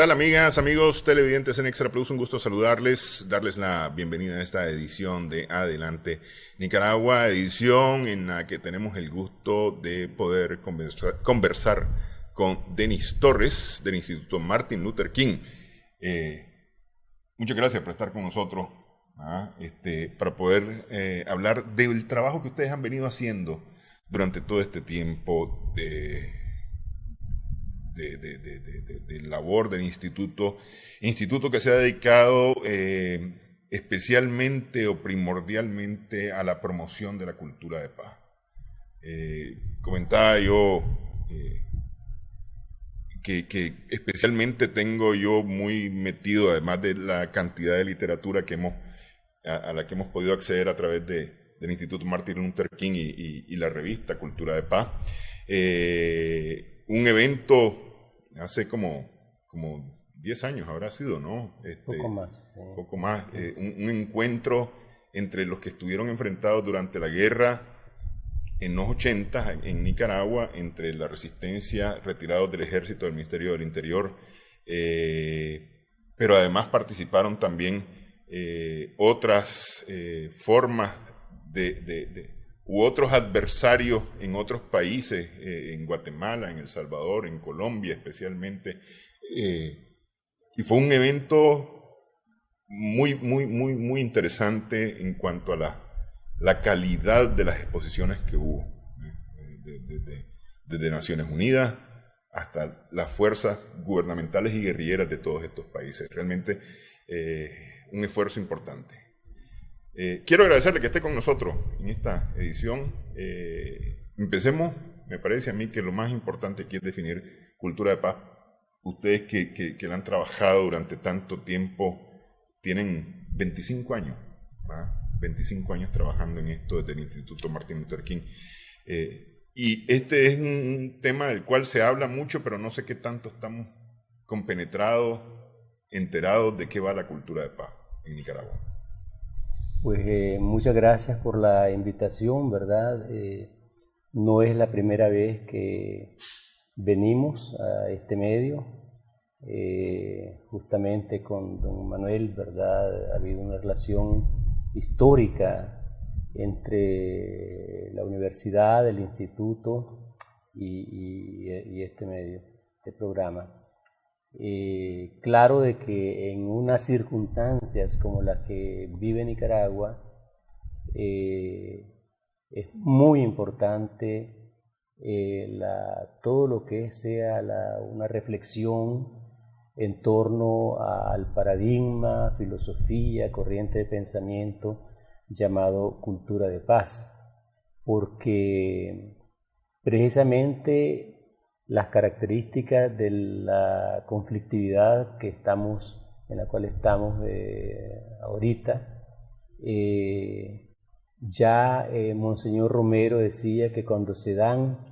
tal, amigas, amigos televidentes en Extra Plus? Un gusto saludarles, darles la bienvenida a esta edición de Adelante Nicaragua, edición en la que tenemos el gusto de poder conversar con Denis Torres del Instituto Martin Luther King. Muchas gracias por estar con nosotros para poder hablar del trabajo que ustedes han venido haciendo durante todo este tiempo de labor del instituto que se ha dedicado especialmente o primordialmente a la promoción de la cultura de paz. Comentaba yo que especialmente tengo yo muy metido, además de la cantidad de literatura a la que hemos podido acceder a través del Instituto Martin Luther King y la revista Cultura de Paz, un evento hace como 10 años habrá sido, ¿no? Poco más. Poco más. Un encuentro entre los que estuvieron enfrentados durante la guerra en los 80 en Nicaragua, entre la resistencia, retirados del ejército del Ministerio del Interior, pero además participaron también otras formas u otros adversarios en otros países, en Guatemala, en El Salvador, en Colombia especialmente, y fue un evento muy interesante en cuanto a la calidad de las exposiciones que hubo, desde Naciones Unidas hasta las fuerzas gubernamentales y guerrilleras de todos estos países. Realmente un esfuerzo importante. Quiero agradecerle que esté con nosotros en esta edición. Empecemos, me parece a mí que lo más importante aquí es definir cultura de paz. Ustedes que la han trabajado durante tanto tiempo, tienen 25 años, 25 años trabajando en esto desde el Instituto Martin Luther King. Y este es un tema del cual se habla mucho, pero no sé qué tanto estamos compenetrados, enterados de qué va la cultura de paz en Nicaragua. Pues muchas gracias por la invitación, ¿verdad? No es la primera vez que venimos a este medio. Justamente con don Manuel, ¿verdad? Ha habido una relación histórica entre la universidad, el instituto y este medio, este programa. Claro de que en unas circunstancias como las que vive Nicaragua es muy importante todo lo que sea una reflexión en torno al paradigma, filosofía, corriente de pensamiento llamado cultura de paz, porque precisamente las características de la conflictividad en la cual estamos ahorita, ya Monseñor Romero decía que cuando se dan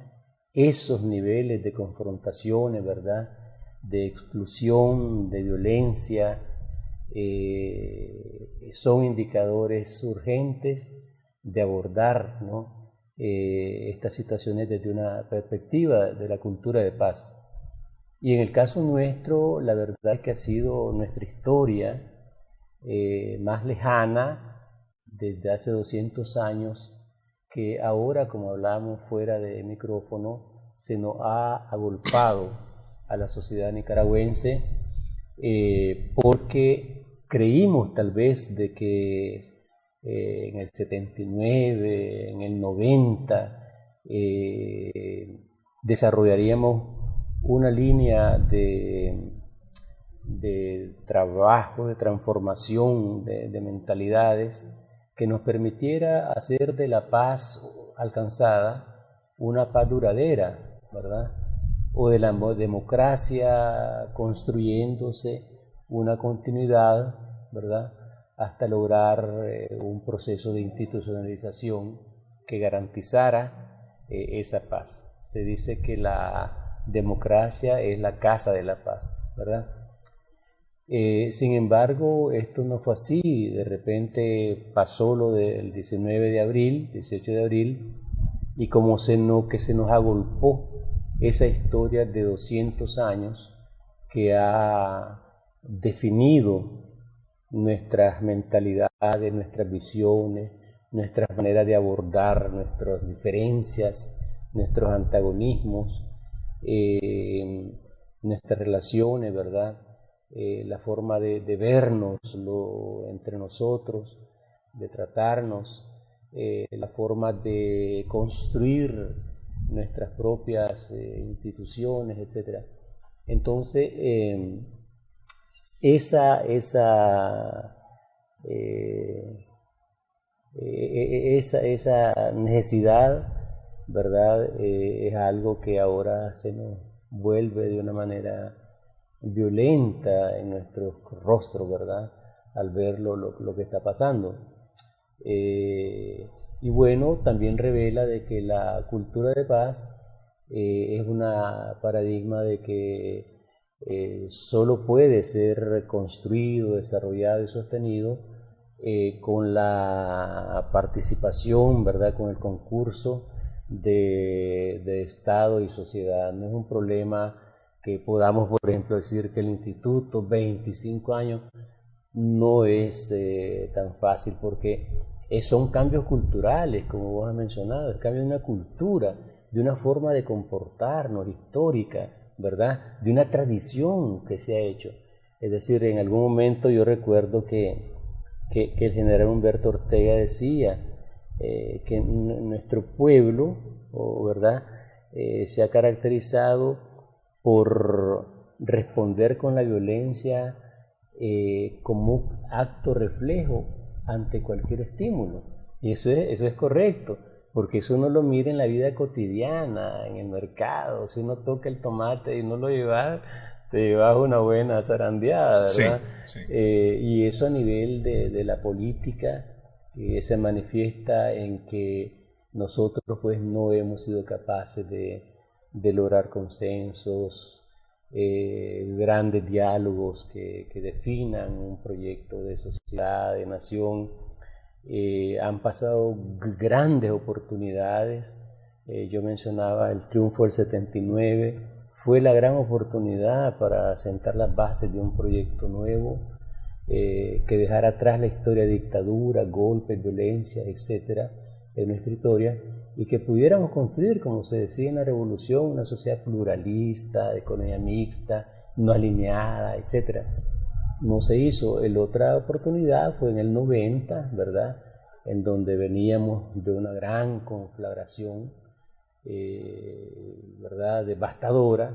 esos niveles de confrontaciones, ¿verdad?, de exclusión, de violencia, son indicadores urgentes de abordar, ¿no?, estas situaciones desde una perspectiva de la cultura de paz. Y en el caso nuestro, la verdad es que ha sido nuestra historia más lejana desde hace 200 años, que ahora, como hablamos fuera de micrófono, se nos ha agolpado a la sociedad nicaragüense, porque creímos tal vez de que en el 79, en el 90, desarrollaríamos una línea de trabajo, de transformación de mentalidades que nos permitiera hacer de la paz alcanzada una paz duradera, ¿verdad? O de la democracia construyéndose una continuidad, ¿verdad?, hasta lograr un proceso de institucionalización que garantizara esa paz. Se dice que la democracia es la casa de la paz, ¿verdad? Sin embargo, esto no fue así. De repente pasó lo del 18 de abril, y como que se nos agolpó esa historia de 200 años que ha definido nuestras mentalidades, nuestras visiones, nuestras maneras de abordar nuestras diferencias, nuestros antagonismos, nuestras relaciones, ¿verdad? La forma de vernos entre nosotros, de tratarnos, la forma de construir nuestras propias instituciones, etc. Entonces, esa necesidad, ¿verdad? Es algo que ahora se nos vuelve de una manera violenta en nuestros rostros, ¿verdad? Al ver lo que está pasando. Y bueno, también revela de que la cultura de paz es un paradigma de que solo puede ser construido, desarrollado y sostenido con la participación, ¿verdad? Con el concurso de Estado y sociedad. No es un problema que podamos, por ejemplo, decir que el instituto, 25 años, no es tan fácil, porque son cambios culturales, como vos has mencionado, el cambio de una cultura, de una forma de comportarnos histórica, ¿verdad? De una tradición que se ha hecho. Es decir, en algún momento yo recuerdo que el general Humberto Ortega decía que nuestro pueblo, ¿verdad? Se ha caracterizado por responder con la violencia como un acto reflejo ante cualquier estímulo. Y eso es correcto, porque eso uno lo mira en la vida cotidiana, en el mercado. Si uno toca el tomate y no lo llevas, te llevas una buena zarandeada, ¿verdad? Sí, sí. Y eso a nivel de la política se manifiesta en que nosotros pues no hemos sido capaces de lograr consensos, grandes diálogos que definan un proyecto de sociedad, de nación. Han pasado grandes oportunidades. Yo mencionaba el triunfo del 79, fue la gran oportunidad para sentar las bases de un proyecto nuevo que dejara atrás la historia de dictadura, golpes, violencia, etcétera, en nuestra historia, y que pudiéramos construir, como se decía en la revolución, una sociedad pluralista, de economía mixta, no alineada, etc. No se hizo. La otra oportunidad fue en el 90, ¿verdad? En donde veníamos de una gran conflagración, ¿verdad? Devastadora,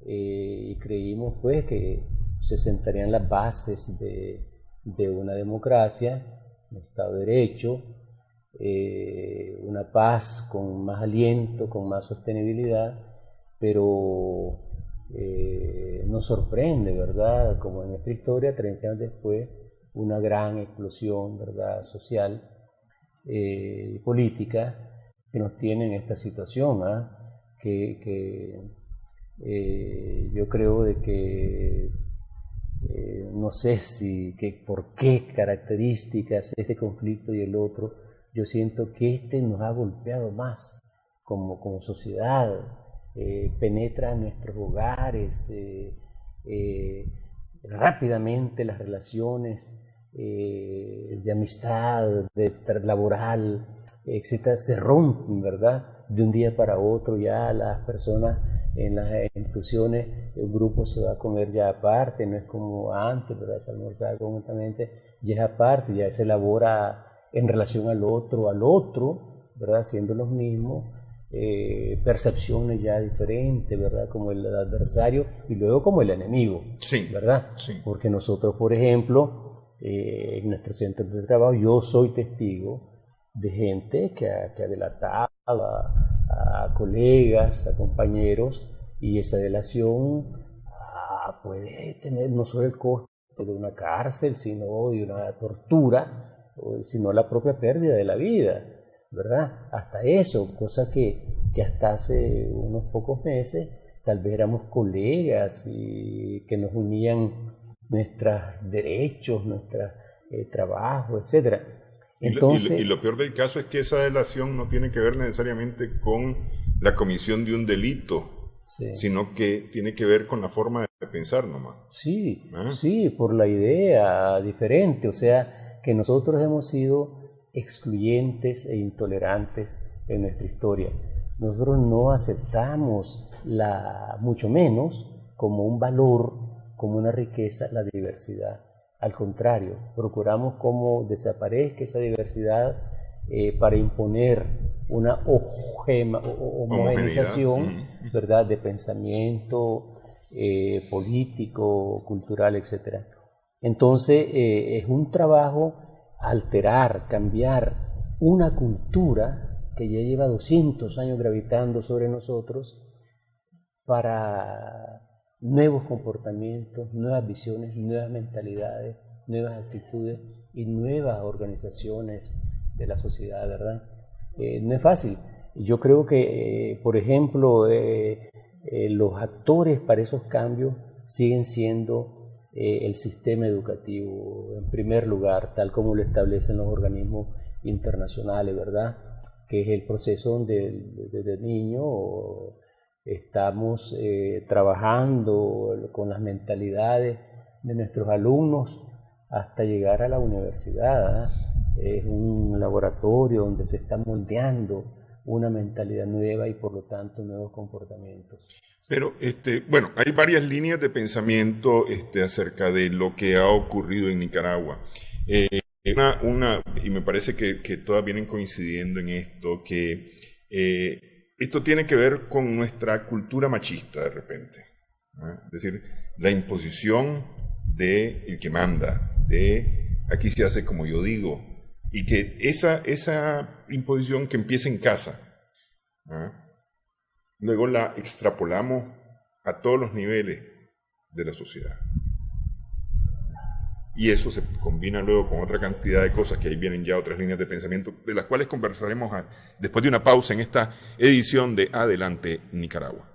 y creímos pues que se sentarían las bases de una democracia, un Estado de Derecho, una paz con más aliento, con más sostenibilidad, pero nos sorprende, ¿verdad? Como en nuestra historia, 30 años después, una gran explosión, ¿verdad? Social y política que nos tiene en esta situación, que yo creo de que no sé por qué características este conflicto y el otro. Yo siento que este nos ha golpeado más como sociedad, penetra en nuestros hogares, rápidamente las relaciones de amistad, laboral, etcétera, se rompen, ¿verdad? De un día para otro ya las personas en las instituciones, el grupo se va a comer ya aparte, no es como antes, ¿verdad? Se almorzaba conjuntamente, ya es aparte, ya se elabora en relación al otro, ¿verdad? Siendo los mismos, percepciones ya diferentes, ¿verdad? Como el adversario y luego como el enemigo, sí, ¿verdad? Sí. Porque nosotros, por ejemplo, en nuestro centro de trabajo, yo soy testigo de gente que ha delatado a colegas, a compañeros, y esa delación puede tener no solo el costo de una cárcel, sino de una tortura, sino la propia pérdida de la vida, ¿verdad? Hasta eso, cosa que hasta hace unos pocos meses tal vez éramos colegas y que nos unían nuestros derechos, nuestro trabajo, etc. Entonces, y lo peor del caso es que esa delación no tiene que ver necesariamente con la comisión de un delito, sí, sino que tiene que ver con la forma de pensar nomás. Sí, sí, por la idea diferente, o sea, que nosotros hemos sido excluyentes e intolerantes en nuestra historia. Nosotros no aceptamos, mucho menos como un valor, como una riqueza, la diversidad. Al contrario, procuramos cómo desaparezca esa diversidad para imponer una homogenización, ¿verdad?, de pensamiento político, cultural, etc. Entonces, es un trabajo alterar, cambiar una cultura que ya lleva 200 años gravitando sobre nosotros para nuevos comportamientos, nuevas visiones, nuevas mentalidades, nuevas actitudes y nuevas organizaciones de la sociedad, ¿verdad? No es fácil. Yo creo que, por ejemplo, los actores para esos cambios siguen siendo el sistema educativo, en primer lugar, tal como lo establecen los organismos internacionales, ¿verdad?, que es el proceso donde desde niño estamos trabajando con las mentalidades de nuestros alumnos hasta llegar a la universidad. Es un laboratorio donde se está moldeando una mentalidad nueva y por lo tanto nuevos comportamientos. Pero, bueno, hay varias líneas de pensamiento acerca de lo que ha ocurrido en Nicaragua. Y me parece que todas vienen coincidiendo en esto, que esto tiene que ver con nuestra cultura machista de repente, ¿no? Es decir, la imposición del que manda, de aquí se hace como yo digo, y que esa imposición que empieza en casa, ¿no?, luego la extrapolamos a todos los niveles de la sociedad. Y eso se combina luego con otra cantidad de cosas, que ahí vienen ya otras líneas de pensamiento, de las cuales conversaremos después de una pausa en esta edición de Adelante Nicaragua.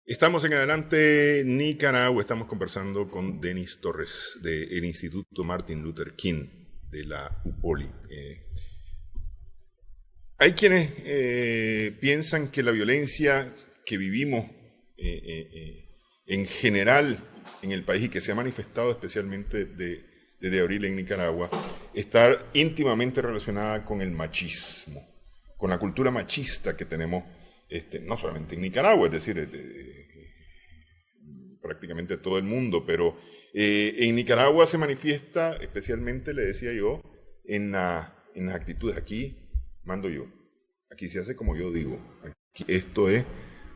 Estamos en Adelante Nicaragua, estamos conversando con Denis Torres del Instituto Martin Luther King de la UPOLI. Hay quienes piensan que la violencia que vivimos en general en el país y que se ha manifestado especialmente desde abril en Nicaragua está íntimamente relacionada con el machismo, con la cultura machista que tenemos no solamente en Nicaragua, es decir, prácticamente todo el mundo, pero en Nicaragua se manifiesta especialmente, le decía yo, en las actitudes. Aquí mando yo, aquí se hace como yo digo, aquí esto es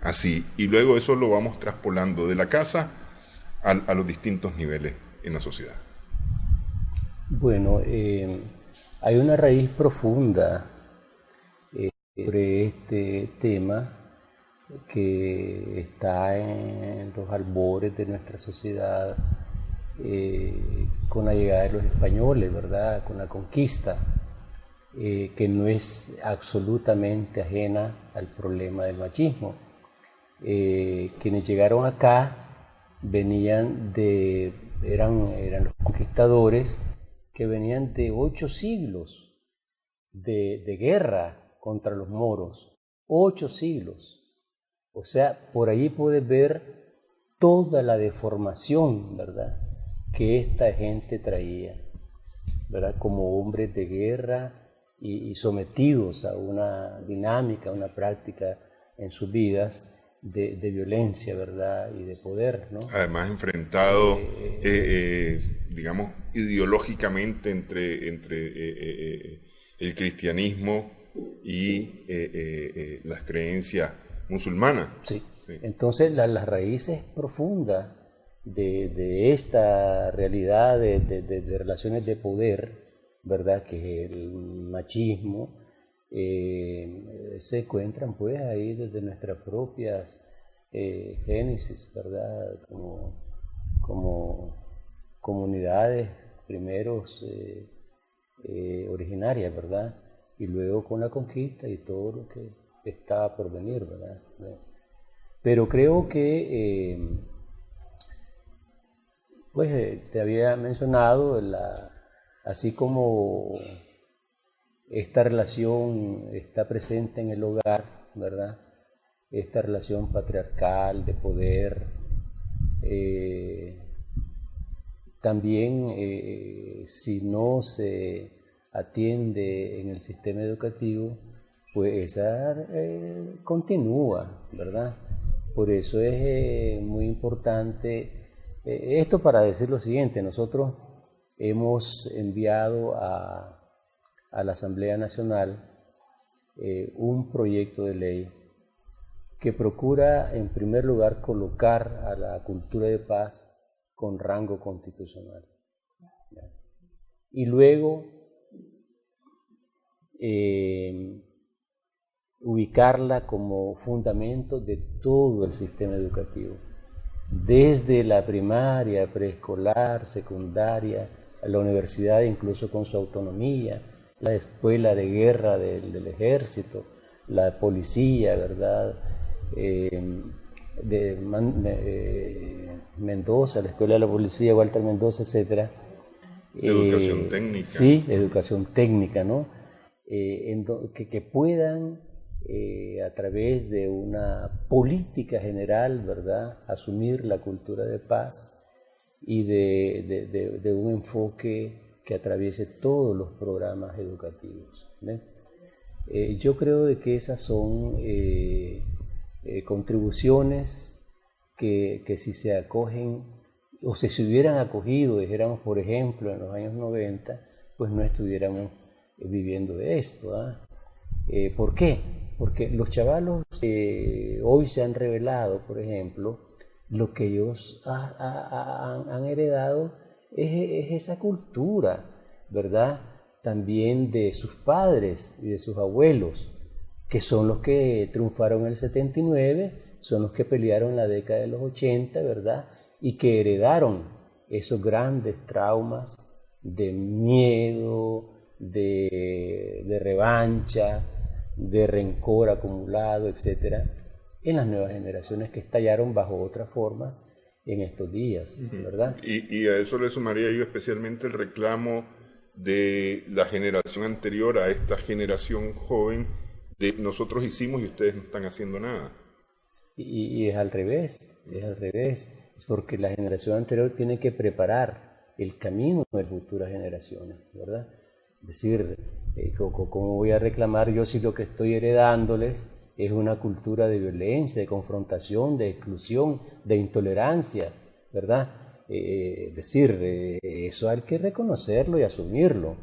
así, y luego eso lo vamos traspolando de la casa a los distintos niveles en la sociedad. Bueno, hay una raíz profunda sobre este tema que está en los albores de nuestra sociedad con la llegada de los españoles, ¿verdad?, con la conquista. Que no es absolutamente ajena al problema del machismo. Quienes llegaron acá eran los conquistadores que venían de 8 siglos de guerra contra los moros, 8 siglos. O sea, por ahí puedes ver toda la deformación, ¿verdad?, que esta gente traía, ¿verdad?, como hombres de guerra y sometidos a una dinámica, a una práctica en sus vidas de violencia, ¿verdad?, y de poder, ¿no? Además enfrentado, digamos, ideológicamente entre el cristianismo y las creencias musulmanas. Sí. Entonces las raíces profundas de esta realidad de relaciones de poder, ¿verdad?, que es el machismo, se encuentran pues ahí desde nuestras propias génesis, ¿verdad?, como comunidades primeros originarias, ¿verdad?, y luego con la conquista y todo lo que estaba por venir, ¿verdad? Pero creo que pues te había mencionado Así como esta relación está presente en el hogar, ¿verdad? Esta relación patriarcal de poder, también si no se atiende en el sistema educativo, pues esa continúa, ¿verdad? Por eso es muy importante, esto para decir lo siguiente: nosotros hemos enviado a la Asamblea Nacional un proyecto de ley que procura, en primer lugar, colocar a la cultura de paz con rango constitucional. ¿Ya? Y luego ubicarla como fundamento de todo el sistema educativo, desde la primaria, preescolar, secundaria, a la universidad, incluso con su autonomía, la escuela de guerra del ejército, la policía, ¿verdad? Mendoza, la escuela de la policía, Walter Mendoza, etc. Educación técnica. Sí, educación técnica, ¿no? Que puedan, a través de una política general, ¿verdad?, asumir la cultura de paz y de un enfoque que atraviese todos los programas educativos, ¿no? Yo creo de que esas son contribuciones que si se acogen, o si se hubieran acogido, dijéramos, por ejemplo, en los años 90, pues no estuviéramos viviendo de esto, ¿ah? ¿Por qué? Porque los chavalos hoy se han revelado, por ejemplo, lo que ellos han heredado es esa cultura, ¿verdad? También de sus padres y de sus abuelos, que son los que triunfaron en el 79, son los que pelearon en la década de los 80, ¿verdad? Y que heredaron esos grandes traumas de miedo, de revancha, de rencor acumulado, etcétera, en las nuevas generaciones que estallaron bajo otras formas en estos días, ¿verdad? Y a eso le sumaría yo especialmente el reclamo de la generación anterior a esta generación joven de nosotros hicimos y ustedes no están haciendo nada. Y es al revés, es porque la generación anterior tiene que preparar el camino de futuras generaciones, ¿verdad? Es decir, ¿cómo voy a reclamar yo si lo que estoy heredándoles es una cultura de violencia, de confrontación, de exclusión, de intolerancia, ¿verdad? Eso hay que reconocerlo y asumirlo.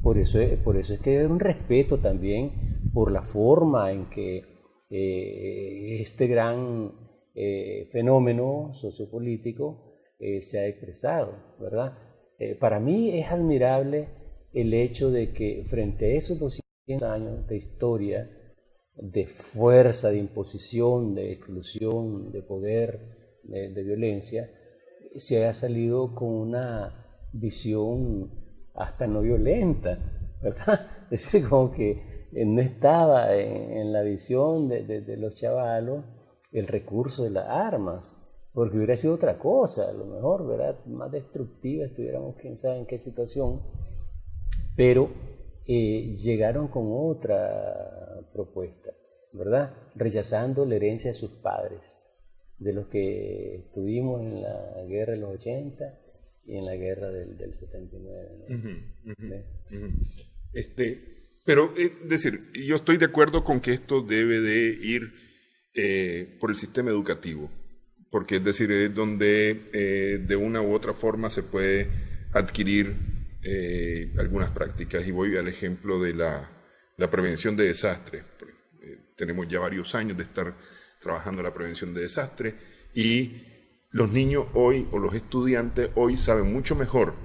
Por eso es que hay un respeto también por la forma en que este gran fenómeno sociopolítico se ha expresado, ¿verdad? Para mí es admirable el hecho de que frente a esos 200 años de historia, de fuerza, de imposición, de exclusión, de poder, de violencia, se haya salido con una visión hasta no violenta, ¿verdad? Es decir, como que no estaba en la visión de los chavalos el recurso de las armas, porque hubiera sido otra cosa, a lo mejor, ¿verdad?, más destructiva, estuviéramos quién sabe en qué situación, pero llegaron con otra propuesta, ¿verdad?, rechazando la herencia de sus padres, de los que estuvimos en la guerra de los 80 y en la guerra del 79, ¿no? Pero, es decir, yo estoy de acuerdo con que esto debe de ir por el sistema educativo, porque es decir, es donde de una u otra forma se puede adquirir algunas prácticas. Y voy al ejemplo de la prevención de desastres. Tenemos ya varios años de estar trabajando la prevención de desastres y los niños hoy o los estudiantes hoy saben mucho mejor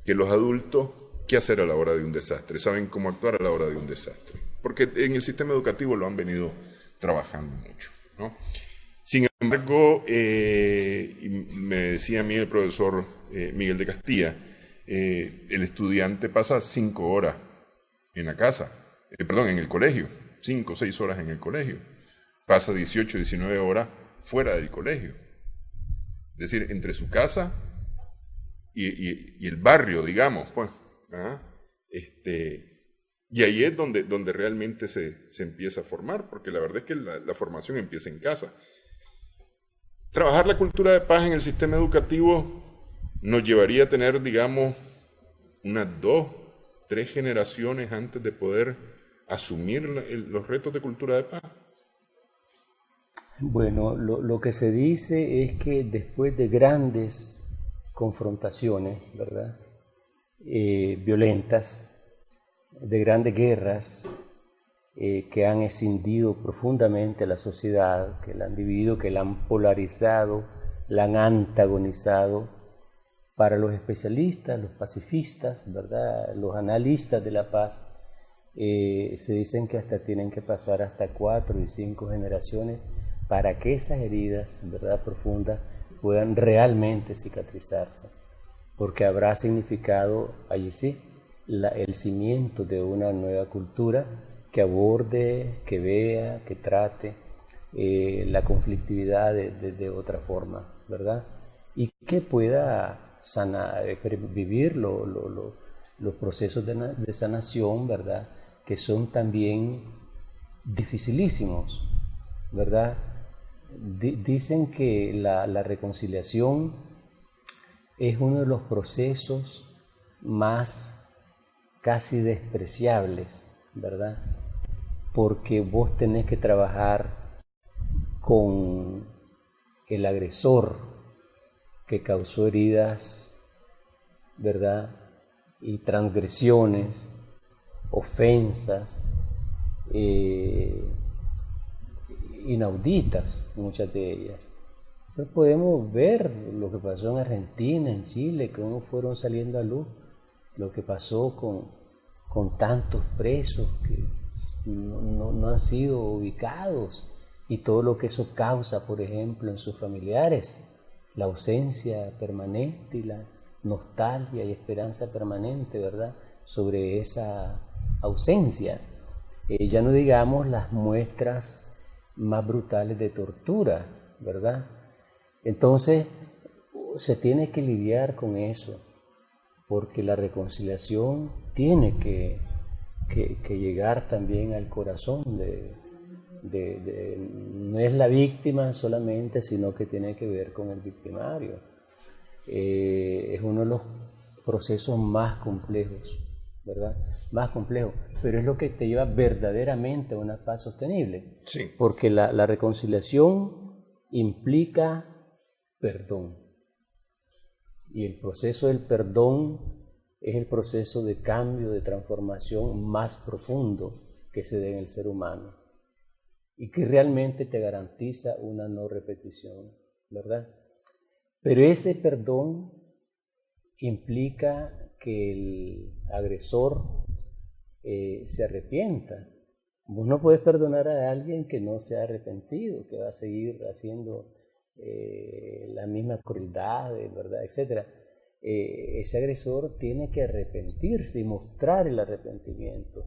que los adultos qué hacer a la hora de un desastre, saben cómo actuar a la hora de un desastre, porque en el sistema educativo lo han venido trabajando mucho, ¿no? Sin embargo, y me decía a mí el profesor Miguel de Castilla, el estudiante pasa 5 horas en la casa, en el colegio, 5 o 6 horas en el colegio, pasa 18, 19 horas fuera del colegio, es decir, entre su casa y el barrio, digamos, pues, ¿ah? Y ahí es donde realmente se empieza a formar, porque la verdad es que la formación empieza en casa. Trabajar la cultura de paz en el sistema educativo nos llevaría a tener, digamos, unas 2, 3 generaciones antes de poder asumir los retos de cultura de paz. Bueno, lo que se dice es que después de grandes confrontaciones, ¿verdad? Violentas, de grandes guerras que han escindido profundamente a la sociedad, que la han dividido, que la han polarizado, la han antagonizado. Para los especialistas, los pacifistas, ¿verdad? Los analistas de la paz, se dicen que hasta tienen que pasar hasta 4 y 5 generaciones para que esas heridas, ¿verdad?, profundas puedan realmente cicatrizarse, porque habrá significado allí sí el cimiento de una nueva cultura que aborde, que vea, que trate la conflictividad de otra forma, ¿verdad? Y que pueda vivir los procesos de sanación, ¿verdad?, que son también dificilísimos, ¿verdad? Dicen que la reconciliación es uno de los procesos más casi despreciables, ¿verdad? Porque vos tenés que trabajar con el agresor que causó heridas, ¿verdad?, y transgresiones, ofensas inauditas, muchas de ellas. Entonces podemos ver lo que pasó en Argentina, en Chile, cómo fueron saliendo a luz, lo que pasó con tantos presos que no han sido ubicados, y todo lo que eso causa, por ejemplo, en sus familiares. La ausencia permanente y la nostalgia y esperanza permanente, ¿verdad?, sobre esa ausencia. Ya no digamos las muestras más brutales de tortura, ¿verdad? Entonces, se tiene que lidiar con eso, porque la reconciliación tiene que llegar también al corazón no es la víctima solamente, sino que tiene que ver con el victimario. Es uno de los procesos más complejos, ¿verdad? Más complejo, pero es lo que te lleva verdaderamente a una paz sostenible. Sí. Porque la reconciliación implica perdón. Y el proceso del perdón es el proceso de cambio, de transformación más profundo que se da en el ser humano, y que realmente te garantiza una no repetición, ¿verdad? Pero ese perdón implica que el agresor se arrepienta. Vos no puedes perdonar a alguien que no se ha arrepentido, que va a seguir haciendo la misma crueldad, ¿verdad?, etc. Ese agresor tiene que arrepentirse y mostrar el arrepentimiento.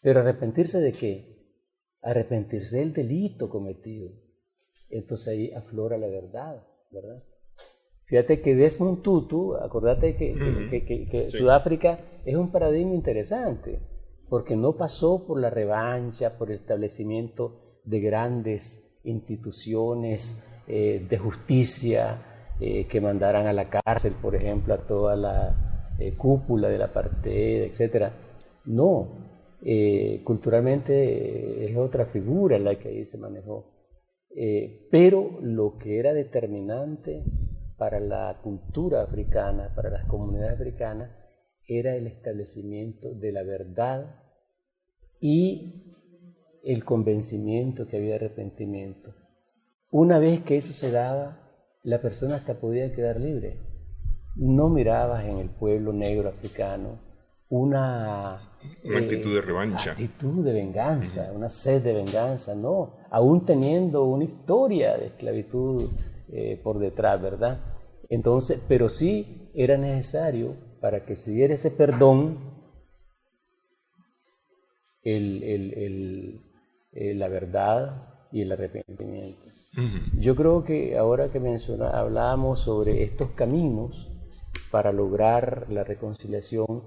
¿Pero arrepentirse de qué? Arrepentirse del delito cometido. Entonces ahí aflora la verdad, ¿verdad? Fíjate que Desmond Tutu, acordate que sí. Sudáfrica es un paradigma interesante, porque no pasó por la revancha, por el establecimiento de grandes instituciones de justicia que mandaran a la cárcel, por ejemplo, a toda la cúpula del apartheid, etc. No. Culturalmente es otra figura la que ahí se manejó, pero lo que era determinante para la cultura africana, para las comunidades africanas, era el establecimiento de la verdad y el convencimiento que había arrepentimiento. Una vez que eso se daba, la persona hasta podía quedar libre. No mirabas en el pueblo negro africano una actitud de revancha, actitud de venganza, una sed de venganza, no, aún teniendo una historia de esclavitud por detrás, ¿verdad? Entonces, pero sí era necesario, para que se diera ese perdón, la verdad y el arrepentimiento. Yo creo que ahora que hablábamos sobre estos caminos para lograr la reconciliación.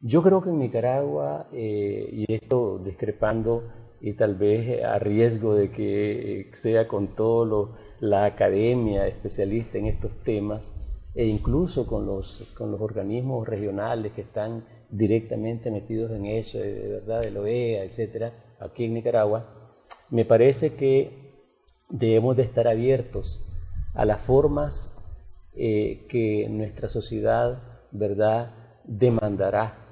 Yo creo que en Nicaragua, y esto discrepando y tal vez a riesgo de que sea con todo la academia especialista en estos temas, e incluso con los organismos regionales que están directamente metidos en eso, de verdad, de la OEA, etcétera, aquí en Nicaragua, me parece que debemos de estar abiertos a las formas que nuestra sociedad, verdad, demandará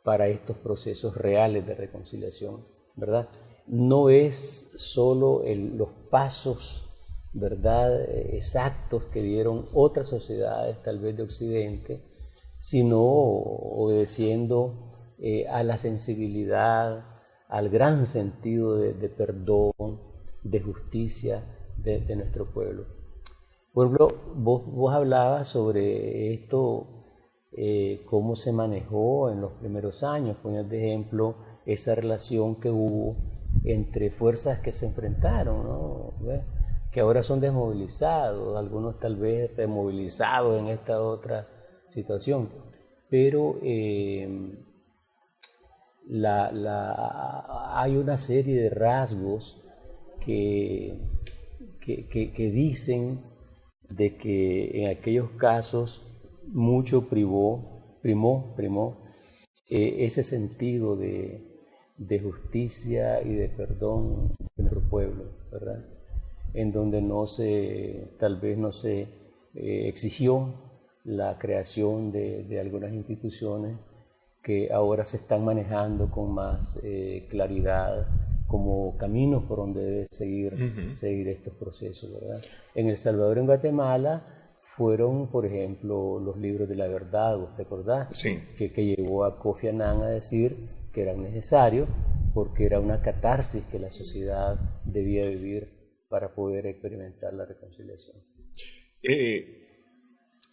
para estos procesos reales de reconciliación, ¿verdad? No es solo los pasos, ¿verdad?, exactos que dieron otras sociedades, tal vez de Occidente, sino obedeciendo a la sensibilidad, al gran sentido de perdón, de justicia de nuestro pueblo. Por ejemplo, vos hablabas sobre esto, cómo se manejó en los primeros años, ponías de ejemplo esa relación que hubo entre fuerzas que se enfrentaron, ¿no? ¿Ves? Que ahora son desmovilizados, algunos tal vez removilizados en esta otra situación, pero hay una serie de rasgos que dicen de que en aquellos casos mucho primó ese sentido de justicia y de perdón de nuestro pueblo, ¿verdad? En donde tal vez no se exigió la creación de algunas instituciones que ahora se están manejando con más claridad como caminos por donde debe seguir estos procesos, ¿verdad? En El Salvador y en Guatemala fueron, por ejemplo, los libros de la verdad, ¿vos te acordás? Sí. Que llevó a Kofi Annan a decir que eran necesarios porque era una catarsis que la sociedad debía vivir para poder experimentar la reconciliación.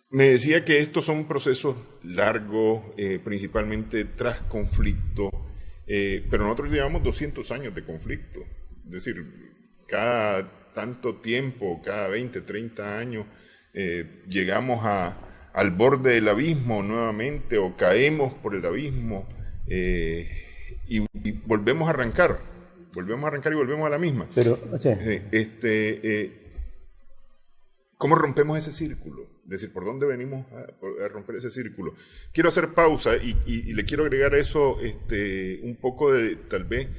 Me decía que estos son procesos largos, principalmente tras conflicto, pero nosotros llevamos 200 años de conflicto. Es decir, cada tanto tiempo, cada 20, 30 años, llegamos al borde del abismo nuevamente o caemos por el abismo y volvemos a arrancar y volvemos a la misma. Pero, sí. ¿Cómo rompemos ese círculo? Es decir, ¿por dónde venimos a romper ese círculo? Quiero hacer pausa y le quiero agregar a eso un poco de, tal vez,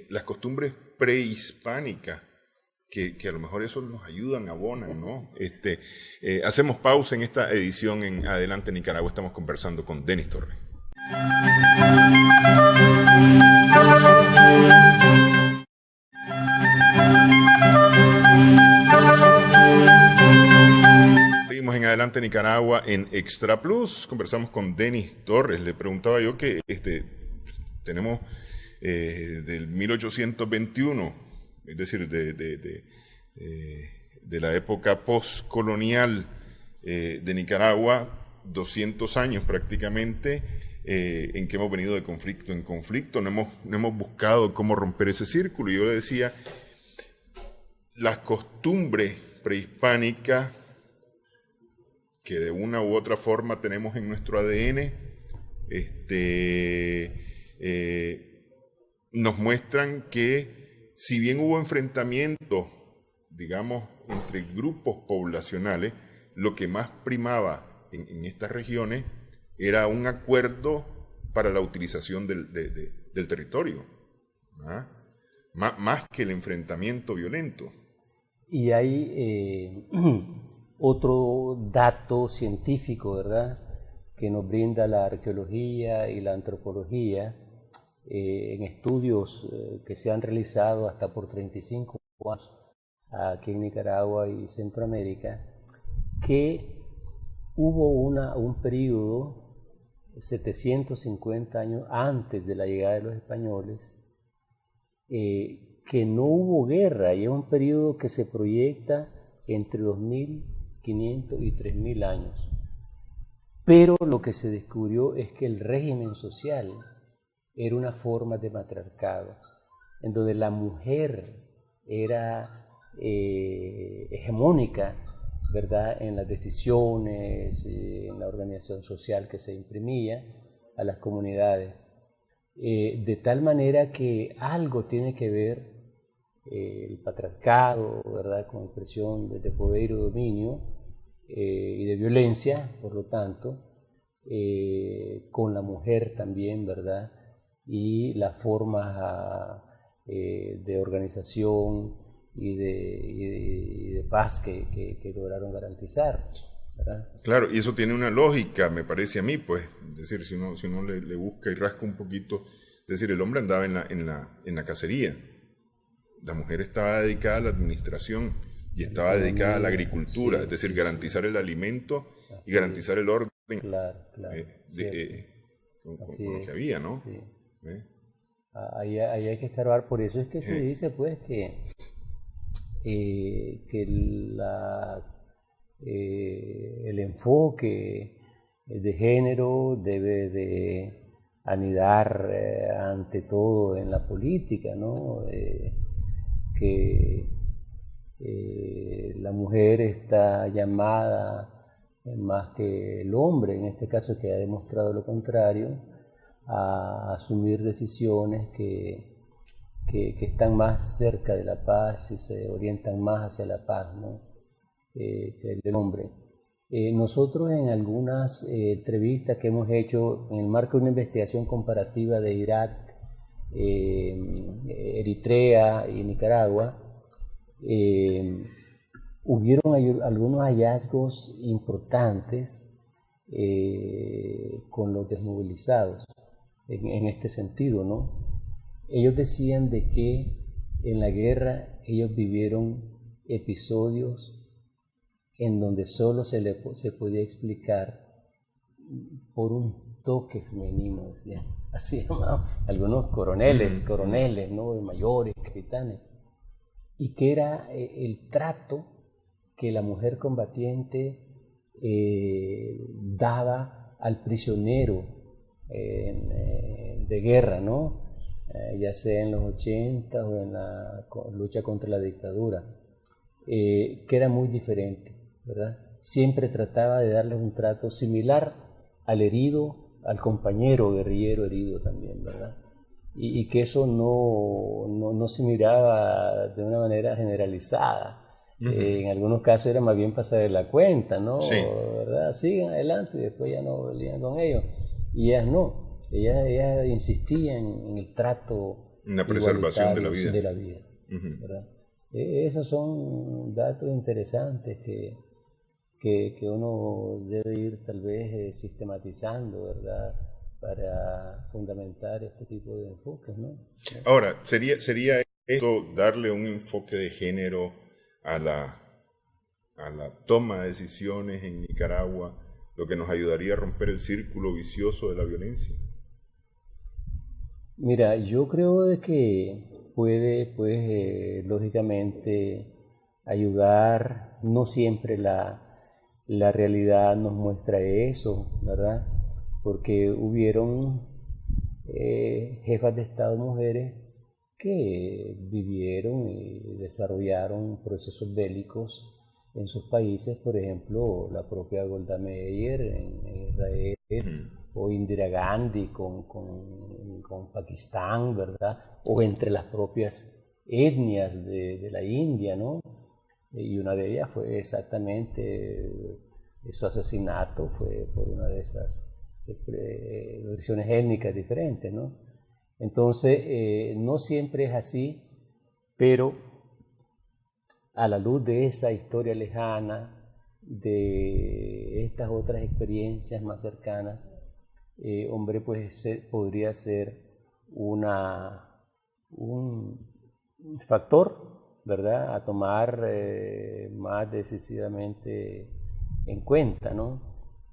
las costumbres prehispánicas, que a lo mejor eso nos ayudan, abonan, ¿no? Hacemos pausa en esta edición en Adelante Nicaragua. Estamos conversando con Denis Torres. Seguimos en Adelante Nicaragua en Extra Plus. Conversamos con Denis Torres. Le preguntaba yo que tenemos del 1821, es decir, de la época postcolonial de Nicaragua, 200 años prácticamente, en que hemos venido de conflicto en conflicto, no hemos buscado cómo romper ese círculo. Y yo le decía, las costumbres prehispánicas que de una u otra forma tenemos en nuestro ADN, nos muestran que si bien hubo enfrentamientos, digamos, entre grupos poblacionales, lo que más primaba en estas regiones era un acuerdo para la utilización del territorio, ¿ah? Más que el enfrentamiento violento. Y hay otro dato científico, ¿verdad?, que nos brinda la arqueología y la antropología en estudios que se han realizado hasta por 35 años aquí en Nicaragua y Centroamérica, que hubo un periodo 750 años antes de la llegada de los españoles, que no hubo guerra, y es un periodo que se proyecta entre 2500 y 3000 años. Pero lo que se descubrió es que el régimen social era una forma de matriarcado, en donde la mujer era hegemónica ¿verdad?, en las decisiones, en la organización social que se imprimía a las comunidades. De tal manera que algo tiene que ver el patriarcado, ¿verdad?, con expresión de poder y dominio y de violencia, por lo tanto, con la mujer también, ¿verdad?, y las formas de organización y de paz que lograron garantizar, ¿verdad? Claro, y eso tiene una lógica, me parece a mí, pues, es decir, si uno le busca y rasca un poquito, es decir, el hombre andaba en la cacería, la mujer estaba dedicada a la administración y estaba dedicada a la agricultura, Sí, es decir, sí, garantizar el alimento y así garantizar el orden claro, con lo que había, ¿no? sí. ¿Eh? Ahí hay que escarbar, por eso es que se dice pues que el enfoque de género debe de anidar ante todo en la política, ¿no? Que la mujer está llamada, más que el hombre, en este caso que ha demostrado lo contrario, a asumir decisiones que están más cerca de la paz y se orientan más hacia la paz, ¿no?, que el del hombre. Nosotros en algunas entrevistas que hemos hecho en el marco de una investigación comparativa de Irak, Eritrea y Nicaragua, hubieron algunos hallazgos importantes con los desmovilizados en este sentido, ¿no? Ellos decían de que en la guerra ellos vivieron episodios en donde solo se podía explicar por un toque femenino, decían, así llamaban algunos coroneles, ¿no?, mayores, capitanes, y que era el trato que la mujer combatiente daba al prisionero de guerra, ¿no? Ya sea en los 80 o en la lucha contra la dictadura, que era muy diferente, ¿verdad? Siempre trataba de darles un trato similar al herido, al compañero guerrillero herido también, ¿verdad? Y que eso no se miraba de una manera generalizada. En algunos casos era más bien pasar de la cuenta, ¿no? Sí. ¿Verdad? Sigan adelante y después ya no volvían con ellos. Y ellas no, ellas insistían en el trato, en la preservación de la vida. De la vida, ¿verdad? Esos son datos interesantes que uno debe ir tal vez sistematizando, ¿verdad?, para fundamentar este tipo de enfoques, ¿no? Ahora, ¿sería esto darle un enfoque de género a la toma de decisiones en Nicaragua lo que nos ayudaría a romper el círculo vicioso de la violencia? Mira, yo creo de que puede, pues, lógicamente ayudar. No siempre la realidad nos muestra eso, ¿verdad? Porque hubieron jefas de Estado mujeres que vivieron y desarrollaron procesos bélicos en sus países, por ejemplo, la propia Golda Meir en Israel, o Indira Gandhi con Pakistán, ¿verdad? O entre las propias etnias de la India, ¿no? Y una de ellas fue exactamente, su asesinato fue por una de esas versiones étnicas diferentes, ¿no? Entonces, no siempre es así, pero a la luz de esa historia lejana, de estas otras experiencias más cercanas, hombre, pues podría ser un factor, ¿verdad?, a tomar más decisivamente en cuenta, ¿no?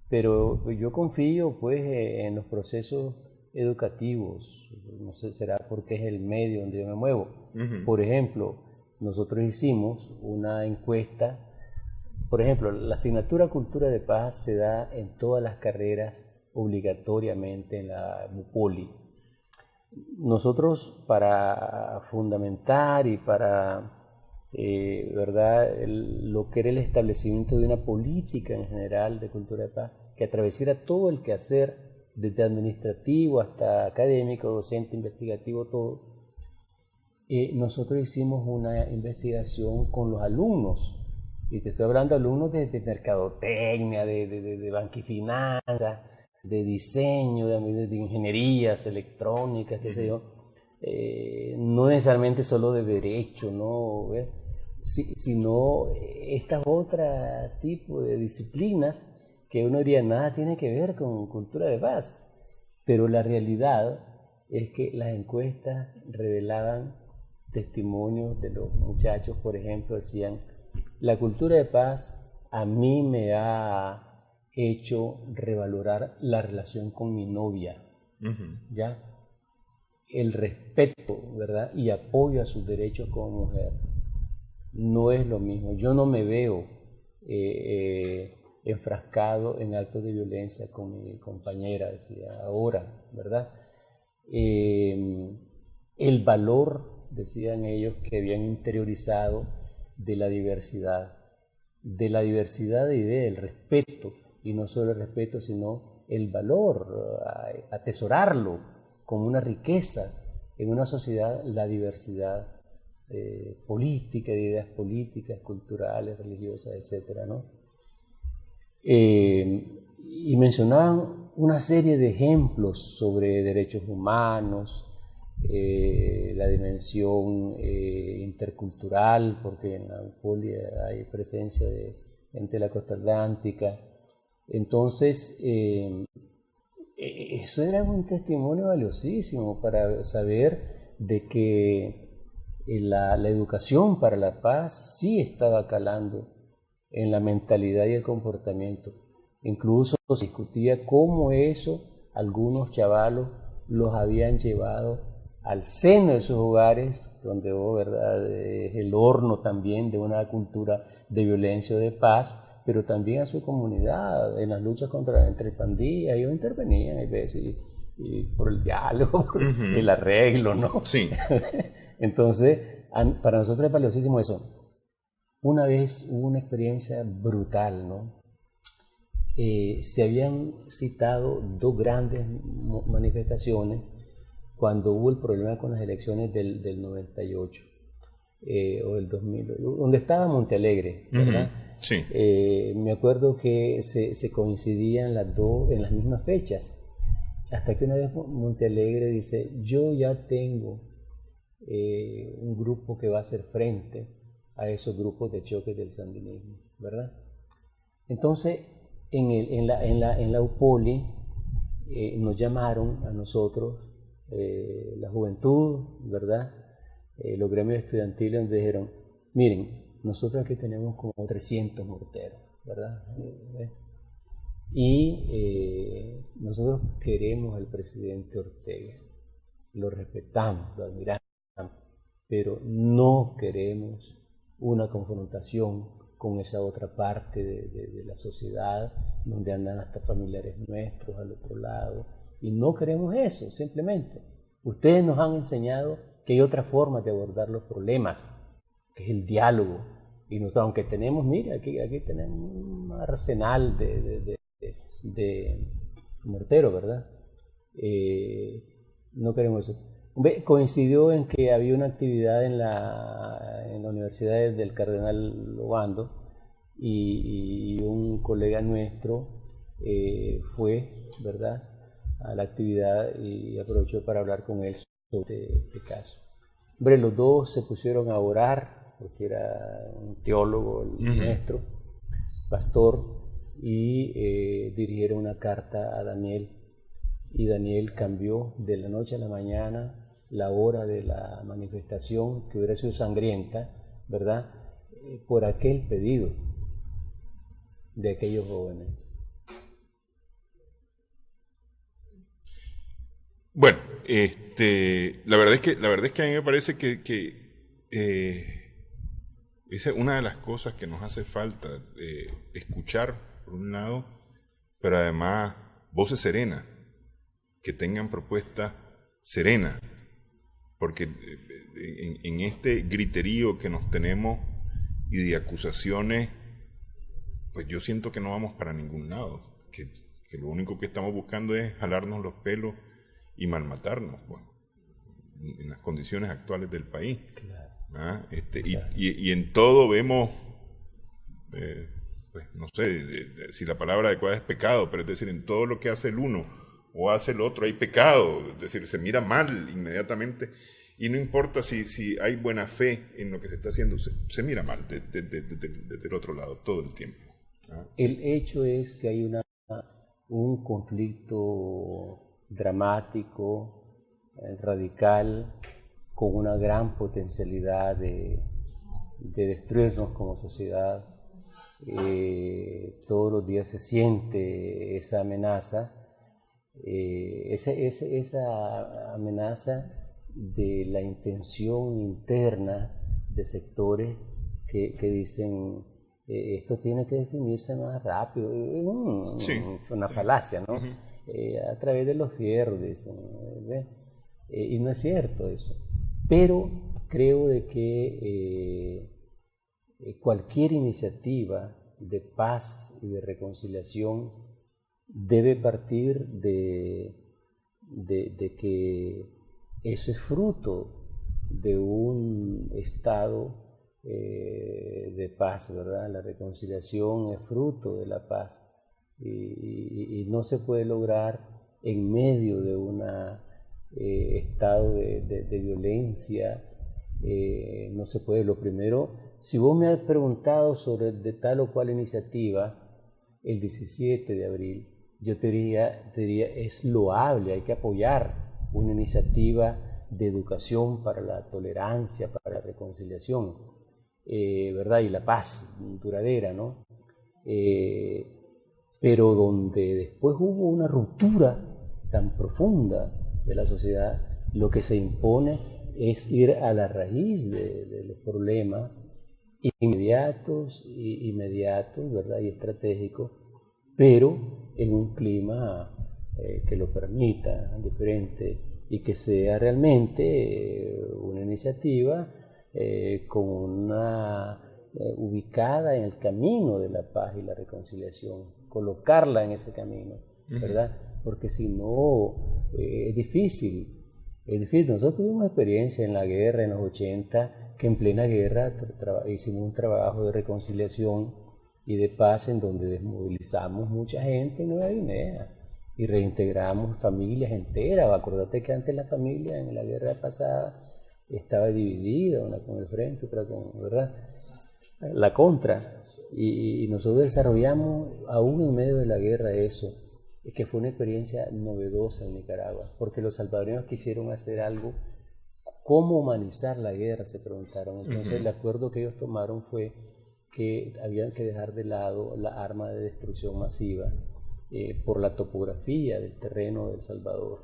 Pero yo confío, pues, en los procesos educativos. No sé, será porque es el medio donde yo me muevo. Por ejemplo, nosotros hicimos una encuesta. Por ejemplo, la asignatura Cultura de Paz se da en todas las carreras obligatoriamente en la MUPOLI. Nosotros, para fundamentar y para ¿verdad? Lo que era el establecimiento de una política en general de cultura de paz que atravesara todo el quehacer, desde administrativo hasta académico, docente, investigativo, todo. Nosotros hicimos una investigación con los alumnos, y te estoy hablando de alumnos de mercadotecnia, de banquifinanza, de diseño, de ingenierías electrónicas, qué sé yo, no necesariamente solo de derecho, ¿no? Sino estas otras tipos de disciplinas que uno diría nada tiene que ver con cultura de paz, pero la realidad es que las encuestas revelaban testimonios de los muchachos, por ejemplo, decían: la cultura de paz a mí me ha hecho revalorar la relación con mi novia, ¿ya? El respeto, ¿verdad? Y apoyo a sus derechos como mujer. No es lo mismo. Yo no me veo enfrascado en actos de violencia con mi compañera, decía, ahora, ¿verdad? El valor, decían ellos, que habían interiorizado de la diversidad de ideas, el respeto, y no solo el respeto, sino el valor, atesorarlo como una riqueza en una sociedad, la diversidad política, de ideas políticas, culturales, religiosas, etc., ¿no? Y mencionaban una serie de ejemplos sobre derechos humanos, la dimensión intercultural, porque en la UPOLI hay presencia de gente de la costa atlántica. Entonces, eso era un testimonio valiosísimo para saber de que la educación para la paz sí estaba calando en la mentalidad y el comportamiento. Incluso se discutía cómo eso algunos chavalos los habían llevado al seno de sus hogares, donde, ¿verdad?, es el horno también de una cultura de violencia o de paz, pero también a su comunidad, en las luchas entre pandillas. Ellos intervenían a veces y por el diálogo, por el arreglo, ¿no? Sí. Entonces, para nosotros es valiosísimo eso. Una vez hubo una experiencia brutal, ¿no? Se habían citado dos grandes manifestaciones cuando hubo el problema con las elecciones del 98 o del 2000, donde estaba Montealegre, ¿verdad? Sí. Me acuerdo que se coincidían las dos en las mismas fechas, hasta que una vez Montealegre dice: yo ya tengo un grupo que va a hacer frente a esos grupos de choque del sandinismo, ¿verdad? Entonces, en la UPOLI nos llamaron a nosotros, la juventud, ¿verdad? Los gremios estudiantiles, nos dijeron: miren, nosotros aquí tenemos como 300 morteros, ¿verdad? Y nosotros queremos al presidente Ortega, lo respetamos, lo admiramos, pero no queremos una confrontación con esa otra parte de la sociedad, donde andan hasta familiares nuestros al otro lado, y no queremos eso, simplemente. Ustedes nos han enseñado que hay otra forma de abordar los problemas, que es el diálogo, y nosotros, aunque tenemos, mira, aquí tenemos un arsenal de mortero, ¿verdad? No queremos eso. Coincidió en que había una actividad en la Universidad del Cardenal Obando, y un colega nuestro fue, ¿verdad?, a la actividad, y aprovechó para hablar con él sobre este caso. Hombre, los dos se pusieron a orar, porque era un teólogo el nuestro, pastor, y dirigieron una carta a Daniel, y Daniel cambió de la noche a la mañana la hora de la manifestación, que hubiera sido sangrienta, ¿verdad?, por aquel pedido de aquellos jóvenes. Bueno, la verdad es que a mí me parece que esa es una de las cosas que nos hace falta, escuchar, por un lado, pero además voces serenas, que tengan propuestas serenas, porque en este griterío que nos tenemos y de acusaciones, pues yo siento que no vamos para ningún lado, que lo único que estamos buscando es jalarnos los pelos y malmatarnos, pues, en las condiciones actuales del país. Claro. Claro. Y en todo vemos, pues no sé si la palabra adecuada es pecado, pero es decir, en todo lo que hace el uno o hace el otro hay pecado, es decir, se mira mal inmediatamente, y no importa si hay buena fe en lo que se está haciendo, se mira mal desde el otro lado todo el tiempo. El hecho es que hay un conflicto dramático, radical, con una gran potencialidad de destruirnos como sociedad. Todos los días se siente esa amenaza, esa amenaza de la intención interna de sectores que dicen esto tiene que definirse más rápido. Sí. Una falacia, ¿no? Uh-huh. A través de los fierros, dicen, y no es cierto eso. Pero creo de que cualquier iniciativa de paz y de reconciliación debe partir de que eso es fruto de un estado de paz, ¿verdad? La reconciliación es fruto de la paz y no se puede lograr en medio de un estado de violencia. No se puede. Lo primero, si vos me has preguntado sobre de tal o cual iniciativa el 17 de abril, yo te diría es loable, hay que apoyar una iniciativa de educación para la tolerancia, para la reconciliación, ¿verdad? Y la paz duradera, ¿no? Pero donde después hubo una ruptura tan profunda de la sociedad, lo que se impone es ir a la raíz de los problemas inmediatos, ¿verdad? Y estratégicos, pero en un clima que lo permita, diferente, y que sea realmente una iniciativa ubicada en el camino de la paz y la reconciliación, colocarla en ese camino, ¿verdad? Porque si no, es difícil. Nosotros tuvimos experiencia en la guerra en los 80, que en plena guerra hicimos un trabajo de reconciliación y de paz en donde desmovilizamos mucha gente en Nueva Guinea y reintegramos familias enteras. Acuérdate que antes la familia en la guerra pasada estaba dividida, una con el frente, otra con, ¿verdad?, la contra. Y nosotros desarrollamos aún en medio de la guerra eso, que fue una experiencia novedosa en Nicaragua, porque los salvadoreños quisieron hacer algo. ¿Cómo humanizar la guerra?, se preguntaron. Entonces el acuerdo que ellos tomaron fue que habían que dejar de lado la arma de destrucción masiva por la topografía del terreno de El Salvador,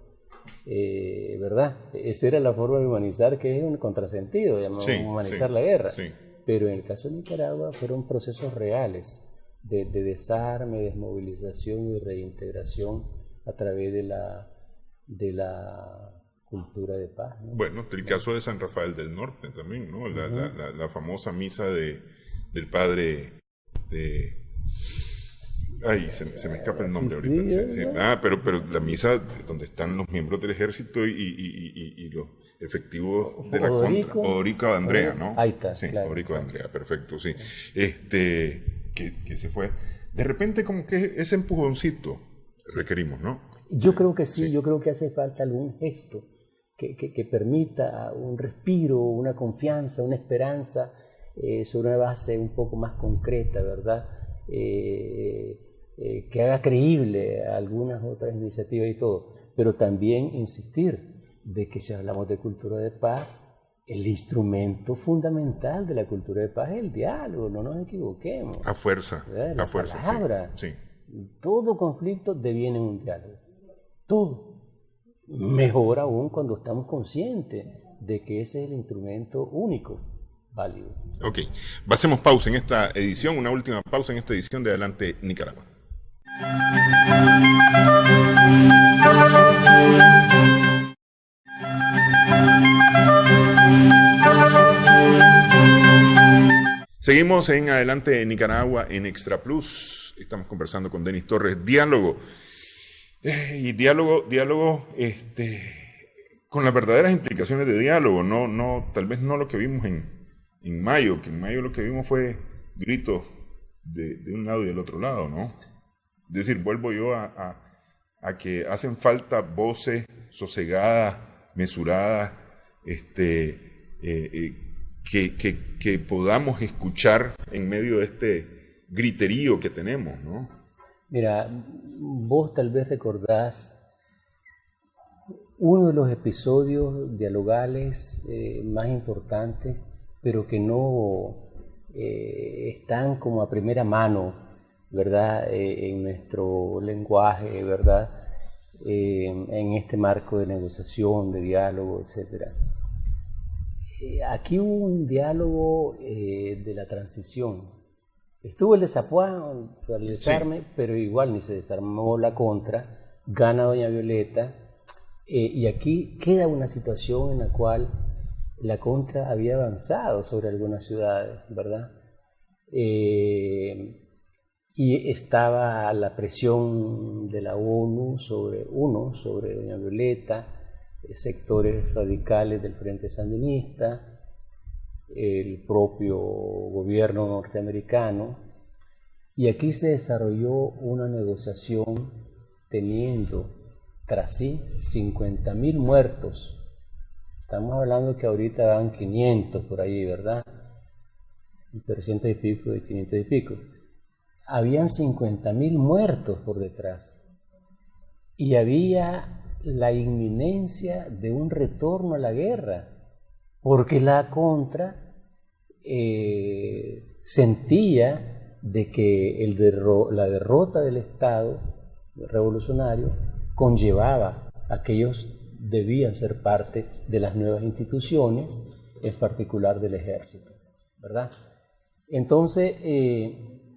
¿verdad? Esa era la forma de humanizar, que es un contrasentido, humanizar la guerra. Sí. Pero en el caso de Nicaragua fueron procesos reales de desarme, desmovilización y reintegración a través de la cultura de paz, ¿no? Bueno, el caso de San Rafael del Norte también, ¿no? La famosa misa del padre de... Ay, se me escapa el nombre ahorita. Sí. Pero la misa donde están los miembros del ejército y los efectivos de la contra. Odorico de Andrea, ¿no? Ahí está. Sí, claro. Odorico de Andrea, perfecto, sí. Que se fue. De repente como que ese empujoncito requerimos, ¿no? Yo creo que sí, yo creo que hace falta algún gesto que permita un respiro, una confianza, una esperanza sobre una base un poco más concreta, ¿verdad? Que haga creíble algunas otras iniciativas y todo, pero también insistir de que si hablamos de cultura de paz, el instrumento fundamental de la cultura de paz es el diálogo, no nos equivoquemos. A fuerza, la palabra. Sí. Todo conflicto deviene en un diálogo, todo. Mejor aún cuando estamos conscientes de que ese es el instrumento único, válido. Ok, hacemos pausa en esta edición, una última pausa en esta edición de Adelante Nicaragua. Seguimos en Adelante en Nicaragua en Extra Plus. Estamos conversando con Denis Torres. Diálogo. Y diálogo, con las verdaderas implicaciones de diálogo. Tal vez no lo que vimos en mayo, que en mayo lo que vimos fue gritos de un lado y del otro lado, ¿no? Es decir, vuelvo yo a que hacen falta voces sosegadas, mesuradas, que podamos escuchar en medio de este griterío que tenemos, ¿no? Mira, vos tal vez recordás uno de los episodios dialogales más importantes, pero que no están como a primera mano, ¿verdad? En nuestro lenguaje, ¿verdad? En este marco de negociación, de diálogo, etcétera. Aquí hubo un diálogo de la transición. Estuvo el de Zapuán para el desarme, sí, pero igual ni se desarmó la contra, gana doña Violeta, y aquí queda una situación en la cual la contra había avanzado sobre algunas ciudades, ¿verdad? Y estaba la presión de la ONU sobre doña Violeta, sectores radicales del Frente Sandinista, el propio gobierno norteamericano, y aquí se desarrolló una negociación teniendo tras sí 50.000 muertos. Estamos hablando que ahorita dan 500 por ahí, ¿verdad? 300 y pico, de 500 y pico. Habían 50.000 muertos por detrás y había la inminencia de un retorno a la guerra, porque la contra sentía de que la derrota del Estado revolucionario conllevaba a que ellos debían ser parte de las nuevas instituciones, en particular del ejército, ¿verdad? Entonces,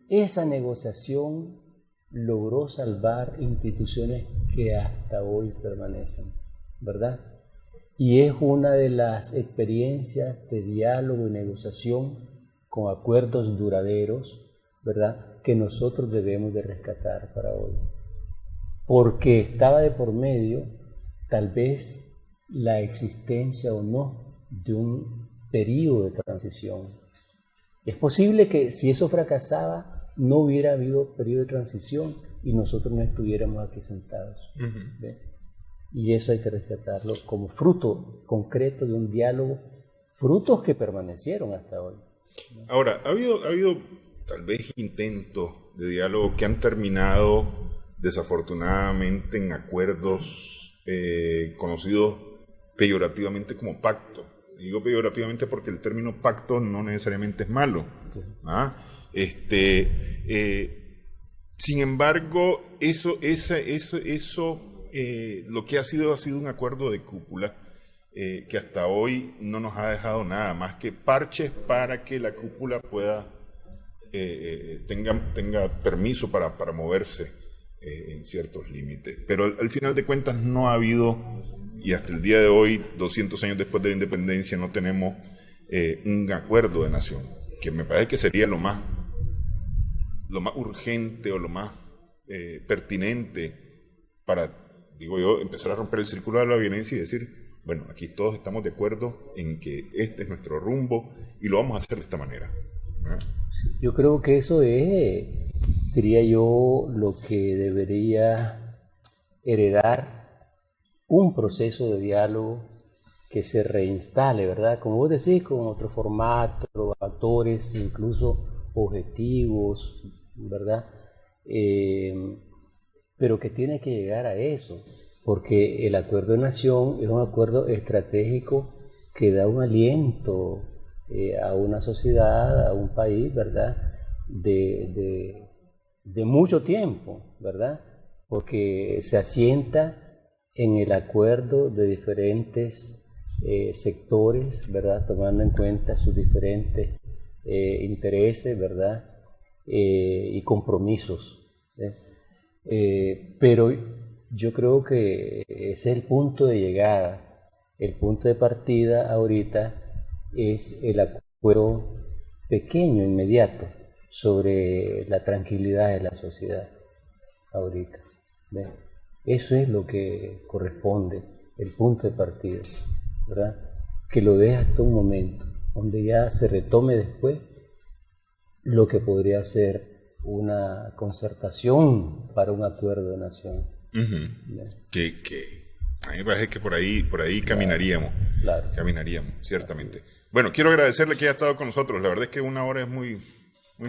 esa negociación logró salvar instituciones que hasta hoy permanecen, ¿verdad? Y es una de las experiencias de diálogo y negociación con acuerdos duraderos, ¿verdad?, que nosotros debemos de rescatar para hoy. Porque estaba de por medio, tal vez, la existencia o no de un periodo de transición. Es posible que si eso fracasaba, no hubiera habido periodo de transición y nosotros no estuviéramos aquí sentados. ¿Ves? Y eso hay que rescatarlo como fruto concreto de un diálogo, frutos que permanecieron hasta hoy. Ahora, ha habido tal vez intentos de diálogo que han terminado desafortunadamente en acuerdos conocidos peyorativamente como pacto. Digo peyorativamente porque el término pacto no necesariamente es malo. ¿Ah? Sin embargo, lo que ha sido un acuerdo de cúpula que hasta hoy no nos ha dejado nada más que parches para que la cúpula pueda tenga permiso para moverse en ciertos límites. Pero al final de cuentas no ha habido, y hasta el día de hoy, 200 años después de la independencia, no tenemos un acuerdo de nación, que me parece que sería lo más urgente o lo más pertinente para, digo yo, empezar a romper el círculo de la violencia y decir, bueno, aquí todos estamos de acuerdo en que este es nuestro rumbo y lo vamos a hacer de esta manera. Sí, yo creo que eso es, diría yo, lo que debería heredar un proceso de diálogo que se reinstale, ¿verdad? Como vos decís, con otro formato, actores, incluso objetivos, ¿verdad? Pero que tiene que llegar a eso, porque el acuerdo de nación es un acuerdo estratégico que da un aliento a una sociedad, a un país, ¿verdad? De mucho tiempo, ¿verdad? Porque se asienta en el acuerdo de diferentes sectores, ¿verdad? Tomando en cuenta sus diferentes intereses, ¿verdad? Y compromisos. Pero yo creo que ese es el punto de llegada. El punto de partida ahorita es el acuerdo pequeño, inmediato, sobre la tranquilidad de la sociedad ahorita. ¿Ve? Eso es lo que corresponde, el punto de partida, ¿verdad? Que lo deje hasta un momento, donde ya se retome después lo que podría ser una concertación para un acuerdo de nación. Que a mí me parece que por ahí caminaríamos. Claro. Caminaríamos, ciertamente. Bueno, quiero agradecerle que haya estado con nosotros. La verdad es que una hora es muy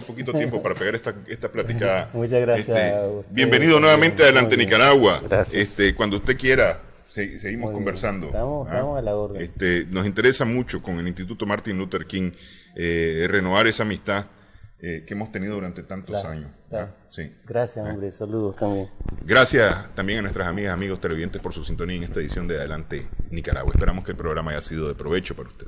poquito tiempo para pegar esta platicada. Muchas gracias. Bienvenido nuevamente a Adelante Nicaragua. Gracias. Cuando usted quiera, seguimos conversando. Estamos a la orden. Nos interesa mucho con el Instituto Martin Luther King renovar esa amistad que hemos tenido durante tantos años. Claro. Sí. Gracias, hombre. Saludos también. Gracias también a nuestras amigas, amigos televidentes por su sintonía en esta edición de Adelante Nicaragua. Esperamos que el programa haya sido de provecho para usted.